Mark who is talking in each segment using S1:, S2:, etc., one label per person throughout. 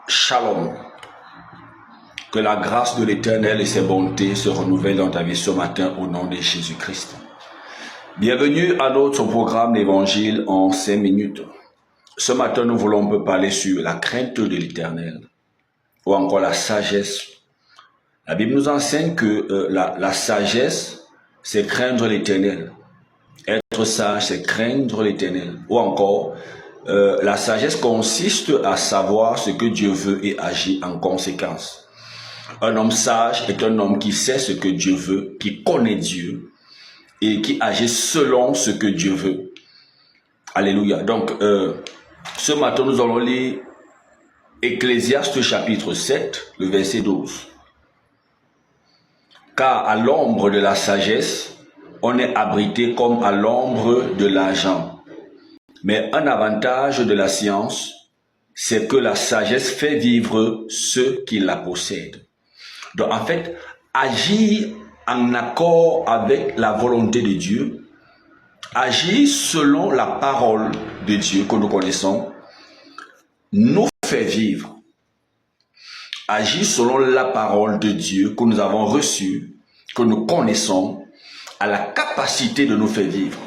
S1: Shalom. Que la grâce de l'Éternel et ses bontés se renouvellent dans ta vie ce matin au nom de Jésus-Christ. Bienvenue à notre programme d'Évangile en 5 minutes. Ce matin, nous voulons un peu parler sur la crainte de l'Éternel ou encore la sagesse. La Bible nous enseigne que la sagesse, c'est craindre l'Éternel. Être sage, c'est craindre l'Éternel. Ou encore, la sagesse consiste à savoir ce que Dieu veut et agir en conséquence. Un homme sage est un homme qui sait ce que Dieu veut, qui connaît Dieu et qui agit selon ce que Dieu veut. Alléluia. Donc, ce matin, nous allons lire Ecclésiaste chapitre 7, le verset 12. Car à l'ombre de la sagesse, on est abrité comme à l'ombre de l'argent. Mais un avantage de la science, c'est que la sagesse fait vivre ceux qui la possèdent. Donc en fait, agir en accord avec la volonté de Dieu, agir selon la parole de Dieu que nous connaissons, nous fait vivre. Agir selon la parole de Dieu que nous avons reçue, que nous connaissons, a la capacité de nous faire vivre.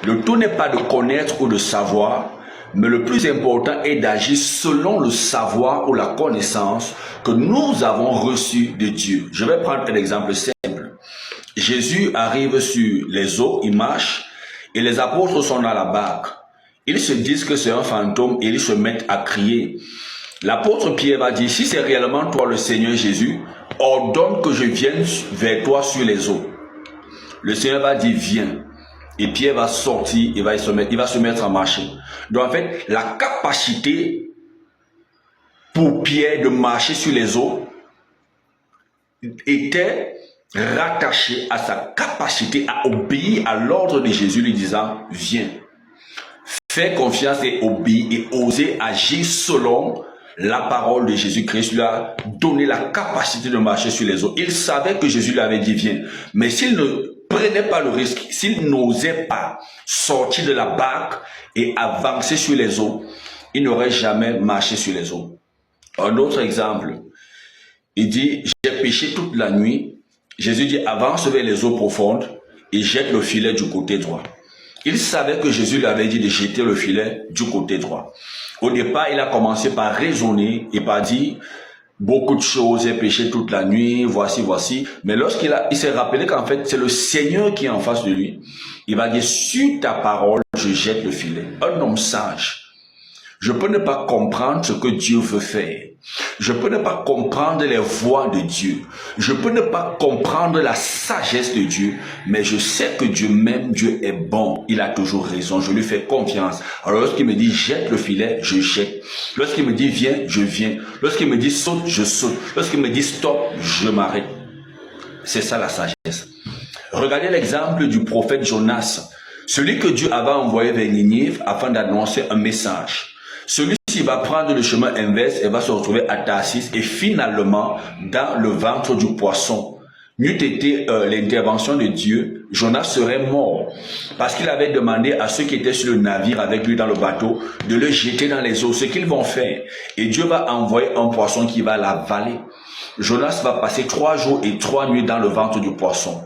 S1: Le tout n'est pas de connaître ou de savoir, mais le plus important est d'agir selon le savoir ou la connaissance que nous avons reçu de Dieu. Je vais prendre un exemple simple. Jésus arrive sur les eaux, il marche, et les apôtres sont dans la barque. Ils se disent que c'est un fantôme et ils se mettent à crier. L'apôtre Pierre va dire, si c'est réellement toi le Seigneur Jésus, ordonne que je vienne vers toi sur les eaux. Le Seigneur va dire, viens. Et Pierre va sortir, il va se mettre à marcher. Donc en fait, la capacité pour Pierre de marcher sur les eaux était rattachée à sa capacité à obéir à l'ordre de Jésus, lui disant, viens. Fais confiance et obéir et oser agir selon la parole de Jésus-Christ lui a donné la capacité de marcher sur les eaux. Il savait que Jésus lui avait dit, viens. Mais s'il ne prenait pas le risque, s'il n'osait pas sortir de la barque et avancer sur les eaux, il n'aurait jamais marché sur les eaux. Un autre exemple, il dit, j'ai péché toute la nuit. Jésus dit, avance vers les eaux profondes et jette le filet du côté droit. Il savait que Jésus lui avait dit de jeter le filet du côté droit. Au départ, il a commencé par raisonner et par dire beaucoup de choses, j'ai péché toute la nuit, voici. Mais lorsqu'il s'est rappelé qu'en fait, c'est le Seigneur qui est en face de lui, il va dire, sur ta parole, je jette le filet. Un homme sage. Je peux ne pas comprendre ce que Dieu veut faire. Je peux ne pas comprendre les voies de Dieu. Je peux ne pas comprendre la sagesse de Dieu. Mais je sais que Dieu m'aime, Dieu est bon. Il a toujours raison. Je lui fais confiance. Alors lorsqu'il me dit jette le filet, je jette. Lorsqu'il me dit viens, je viens. Lorsqu'il me dit saute, je saute. Lorsqu'il me dit stop, je m'arrête. C'est ça la sagesse. Regardez l'exemple du prophète Jonas. Celui que Dieu avait envoyé vers Ninive afin d'annoncer un message. Celui-ci va prendre le chemin inverse et va se retrouver à Tarsis et finalement dans le ventre du poisson. N'eût été l'intervention de Dieu, Jonas serait mort parce qu'il avait demandé à ceux qui étaient sur le navire avec lui dans le bateau de le jeter dans les eaux, ce qu'ils vont faire. Et Dieu va envoyer un poisson qui va l'avaler. Jonas va passer 3 jours et 3 nuits dans le ventre du poisson.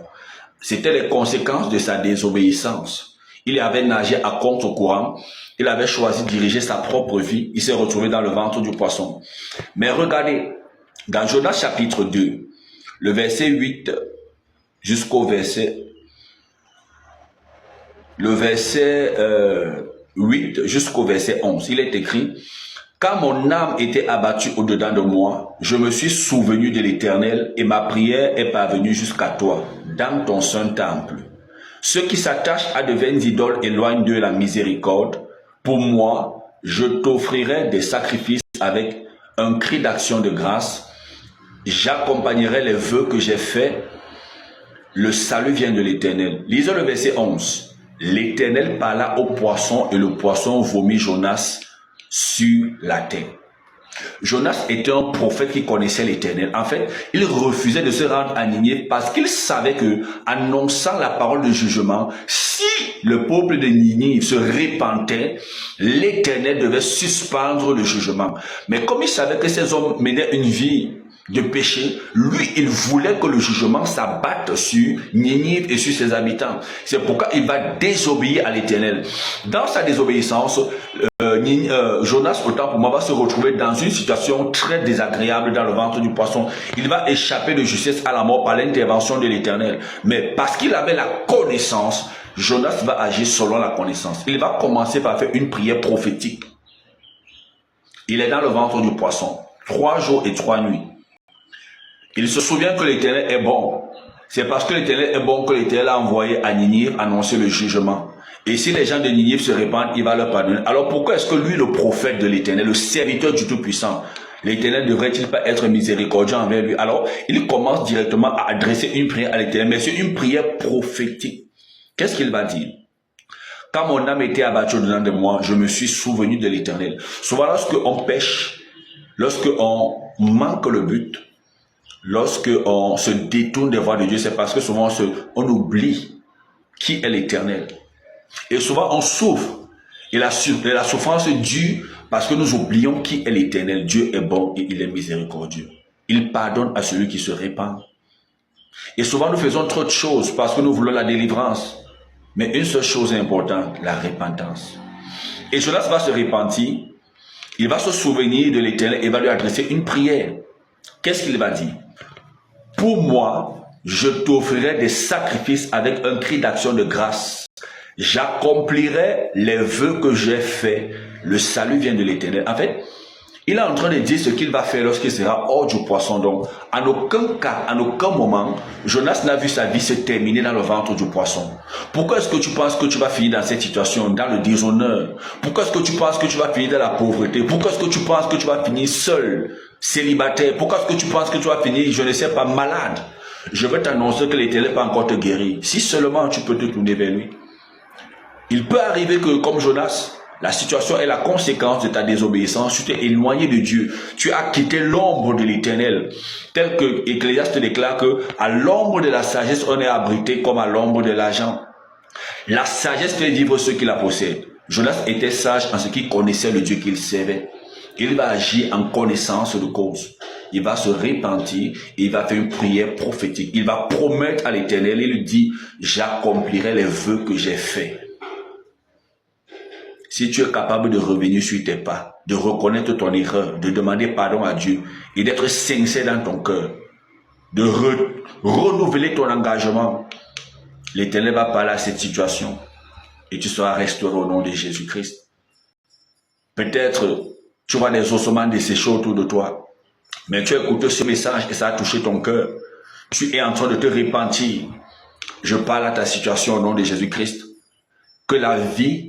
S1: C'était les conséquences de sa désobéissance. Il avait nagé à contre-courant. Il avait choisi de diriger sa propre vie. Il s'est retrouvé dans le ventre du poisson. Mais regardez, dans Jonas chapitre 2, le verset 8 jusqu'au verset... Le verset 8 jusqu'au verset 11, il est écrit, « Quand mon âme était abattue au-dedans de moi, je me suis souvenu de l'Éternel et ma prière est parvenue jusqu'à toi, dans ton saint temple. Ceux qui s'attachent à de vaines idoles éloignent d'eux la miséricorde. Pour moi, je t'offrirai des sacrifices avec un cri d'action de grâce. J'accompagnerai les vœux que j'ai faits. Le salut vient de l'Éternel. » Lisez le verset 11. L'Éternel parla au poisson et le poisson vomit Jonas sur la terre. Jonas était un prophète qui connaissait l'Éternel. En fait, il refusait de se rendre à Ninive parce qu'il savait que, annonçant la parole de jugement, si le peuple de Ninive se repentait, l'Éternel devait suspendre le jugement. Mais comme il savait que ces hommes menaient une vie de péché, lui, il voulait que le jugement s'abatte sur Ninive et sur ses habitants. C'est pourquoi il va désobéir à l'Éternel. Dans sa désobéissance, Jonas, autant pour moi, va se retrouver dans une situation très désagréable dans le ventre du poisson. Il va échapper de justesse à la mort par l'intervention de l'Éternel. Mais parce qu'il avait la connaissance, Jonas va agir selon la connaissance. Il va commencer par faire une prière prophétique. Il est dans le ventre du poisson, 3 jours et 3 nuits. Il se souvient que l'Éternel est bon. C'est parce que l'Éternel est bon que l'Éternel a envoyé à Ninive annoncer le jugement. Et si les gens de Ninive se répandent, il va leur pardonner. Alors pourquoi est-ce que lui, le prophète de l'Éternel, le serviteur du Tout-Puissant, l'Éternel ne devrait-il pas être miséricordieux envers lui? Alors, il commence directement à adresser une prière à l'Éternel, mais c'est une prière prophétique. Qu'est-ce qu'il va dire? Quand mon âme était abattue au-dedans de moi, je me suis souvenu de l'Éternel. Souvent, lorsqu'on pêche, lorsqu'on manque le but, lorsqu'on se détourne des voies de Dieu, c'est parce que souvent on oublie qui est l'Éternel. Et souvent on souffre. Et la souffrance est due parce que nous oublions qui est l'Éternel. Dieu est bon et il est miséricordieux. Il pardonne à celui qui se répand. Et souvent nous faisons trop de choses parce que nous voulons la délivrance. Mais une seule chose est importante, la repentance. Et Jonas va se repentir. Il va se souvenir de l'Éternel et va lui adresser une prière. Qu'est-ce qu'il va dire? Pour moi, je t'offrirai des sacrifices avec un cri d'action de grâce. J'accomplirai les vœux que j'ai faits. Le salut vient de l'Éternel. En fait, il est en train de dire ce qu'il va faire lorsqu'il sera hors du poisson. Donc, en aucun cas, en aucun moment, Jonas n'a vu sa vie se terminer dans le ventre du poisson. Pourquoi est-ce que tu penses que tu vas finir dans cette situation, dans le déshonneur? Pourquoi est-ce que tu penses que tu vas finir dans la pauvreté? Pourquoi est-ce que tu penses que tu vas finir seul, célibataire? Pourquoi est-ce que tu penses que tu vas finir, je ne sais pas, malade? Je vais t'annoncer que l'Éternel peut encore te guérir. Si seulement tu peux te tourner vers lui. Il peut arriver que, comme Jonas, la situation est la conséquence de ta désobéissance. Tu t'es éloigné de Dieu. Tu as quitté l'ombre de l'Éternel. Tel que Ecclésiaste déclare que à l'ombre de la sagesse, on est abrité comme à l'ombre de l'argent. La sagesse fait vivre ceux qui la possèdent. Jonas était sage en ce qu'il connaissait le Dieu qu'il servait. Il va agir en connaissance de cause. Il va se repentir et il va faire une prière prophétique. Il va promettre à l'Éternel et lui dit, j'accomplirai les vœux que j'ai faits. Si tu es capable de revenir sur tes pas, de reconnaître ton erreur, de demander pardon à Dieu et d'être sincère dans ton cœur, de renouveler ton engagement, l'Éternel va parler à cette situation et tu seras restauré au nom de Jésus-Christ. Peut-être tu vois des ossements desséchés autour de toi, mais tu as écouté ce message et ça a touché ton cœur. Tu es en train de te repentir. Je parle à ta situation au nom de Jésus-Christ. Que la vie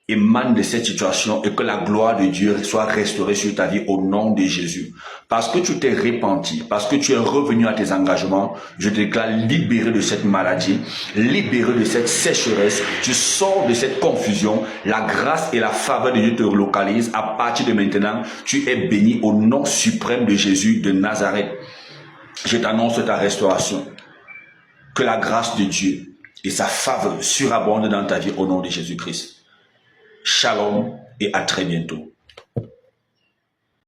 S1: émane de cette situation et que la gloire de Dieu soit restaurée sur ta vie au nom de Jésus. Parce que tu t'es repenti, parce que tu es revenu à tes engagements, je te déclare libéré de cette maladie, libéré de cette sécheresse, tu sors de cette confusion, la grâce et la faveur de Dieu te localisent. À partir de maintenant, tu es béni au nom suprême de Jésus de Nazareth. Je t'annonce ta restauration. Que la grâce de Dieu et sa faveur surabondent dans ta vie au nom de Jésus-Christ. Shalom et à très bientôt.